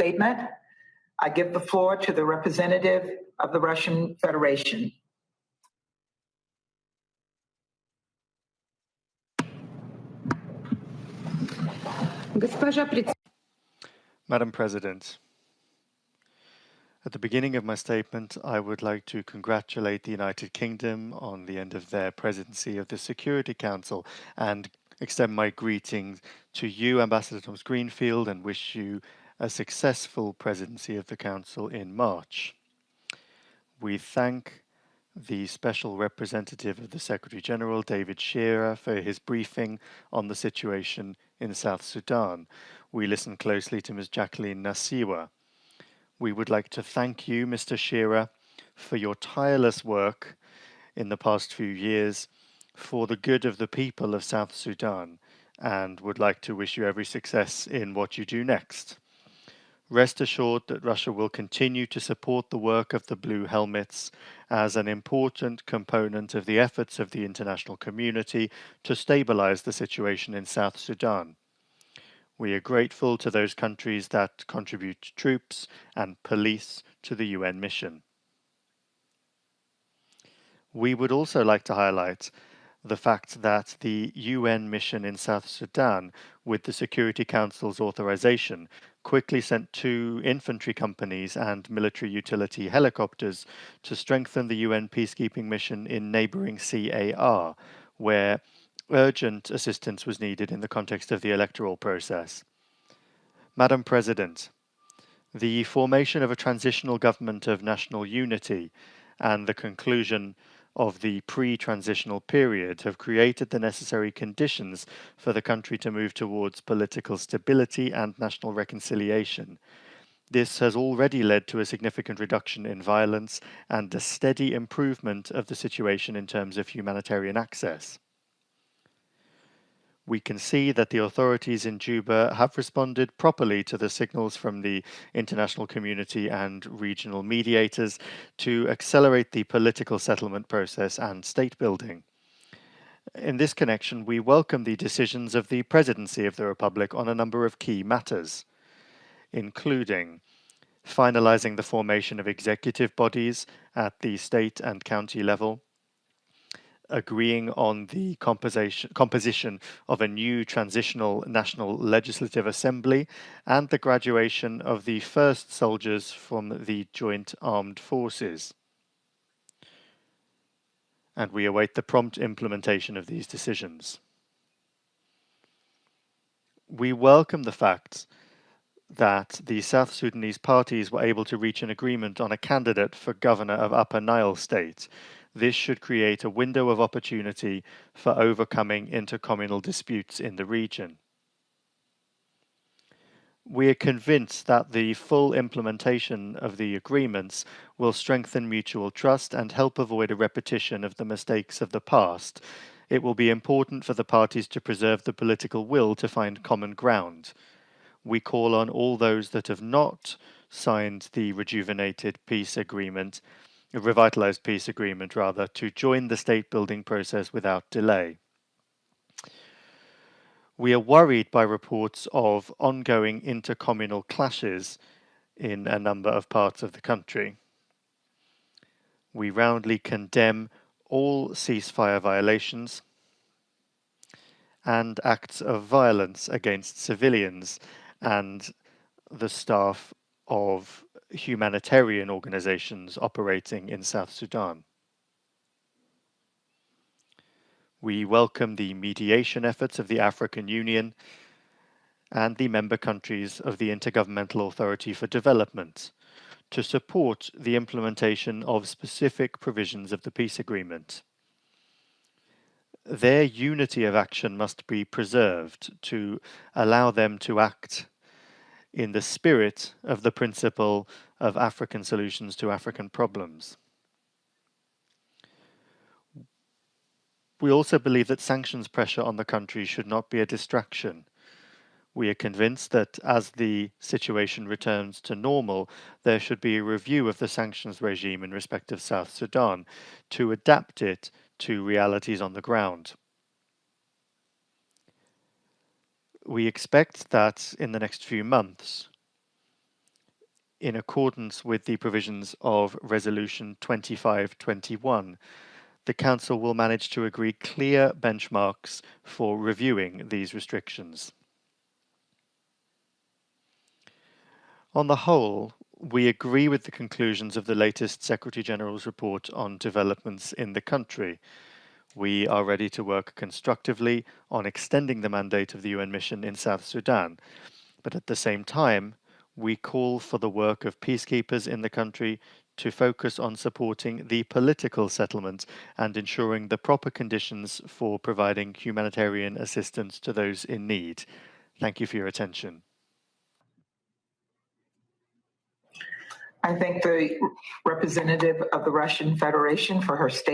statement. I give the floor to the representative of the Russian Federation. Madam President, at the beginning of my statement, I would like to congratulate the United Kingdom on the end of their presidency of the Security Council and extend my greetings to you, Ambassador Thomas Greenfield, and wish you a successful presidency of the Council in March. We thank the Special Representative of the Secretary-General, David Shearer, for his briefing on the situation in South Sudan. We listened closely to Ms. Jacqueline Nasiwa. We would like to thank you, Mr. Shearer, for your tireless work in the past few years for the good of the people of South Sudan, and would like to wish you every success in what you do next. Rest assured that Russia will continue to support the work of the Blue Helmets as an important component of the efforts of the international community to stabilize the situation in South Sudan. We are grateful to those countries that contribute troops and police to the UN mission. We would also like to highlight the fact that the UN mission in South Sudan, with the Security Council's authorization, quickly sent 2 infantry companies and military utility helicopters to strengthen the UN peacekeeping mission in neighboring CAR, where urgent assistance was needed in the context of the electoral process. Madam President, the formation of a transitional government of national unity and the conclusion of the pre-transitional period have created the necessary conditions for the country to move towards political stability and national reconciliation. This has already led to a significant reduction in violence and a steady improvement of the situation in terms of humanitarian access. We can see that the authorities in Juba have responded properly to the signals from the international community and regional mediators to accelerate the political settlement process and state building. In this connection, we welcome the decisions of the Presidency of the Republic on a number of key matters, including finalizing the formation of executive bodies at the state and county level, agreeing on the composition of a new transitional national legislative assembly, and the graduation of the first soldiers from the joint armed forces. And we await the prompt implementation of these decisions. We welcome the fact that the South Sudanese parties were able to reach an agreement on a candidate for governor of Upper Nile State. This should create a window of opportunity for overcoming intercommunal disputes in the region. We are convinced that the full implementation of the agreements will strengthen mutual trust and help avoid a repetition of the mistakes of the past. It will be important for the parties to preserve the political will to find common ground. We call on all those that have not signed the revitalized peace agreement, to join the state-building process without delay. We are worried by reports of ongoing intercommunal clashes in a number of parts of the country. We roundly condemn all ceasefire violations and acts of violence against civilians and the staff of humanitarian organizations operating in South Sudan. We welcome the mediation efforts of the African Union and the member countries of the Intergovernmental Authority for Development to support the implementation of specific provisions of the peace agreement. Their unity of action must be preserved to allow them to act in the spirit of the principle of African solutions to African problems. We also believe that sanctions pressure on the country should not be a distraction. We are convinced that as the situation returns to normal, there should be a review of the sanctions regime in respect of South Sudan to adapt it to realities on the ground. We expect that in the next few months, in accordance with the provisions of Resolution 2521, the Council will manage to agree clear benchmarks for reviewing these restrictions. On the whole, we agree with the conclusions of the latest Secretary-General's report on developments in the country. We are ready to work constructively on extending the mandate of the UN mission in South Sudan, but at the same time, we call for the work of peacekeepers in the country to focus on supporting the political settlement and ensuring the proper conditions for providing humanitarian assistance to those in need. Thank you for your attention. I thank the representative of the Russian Federation for her statement.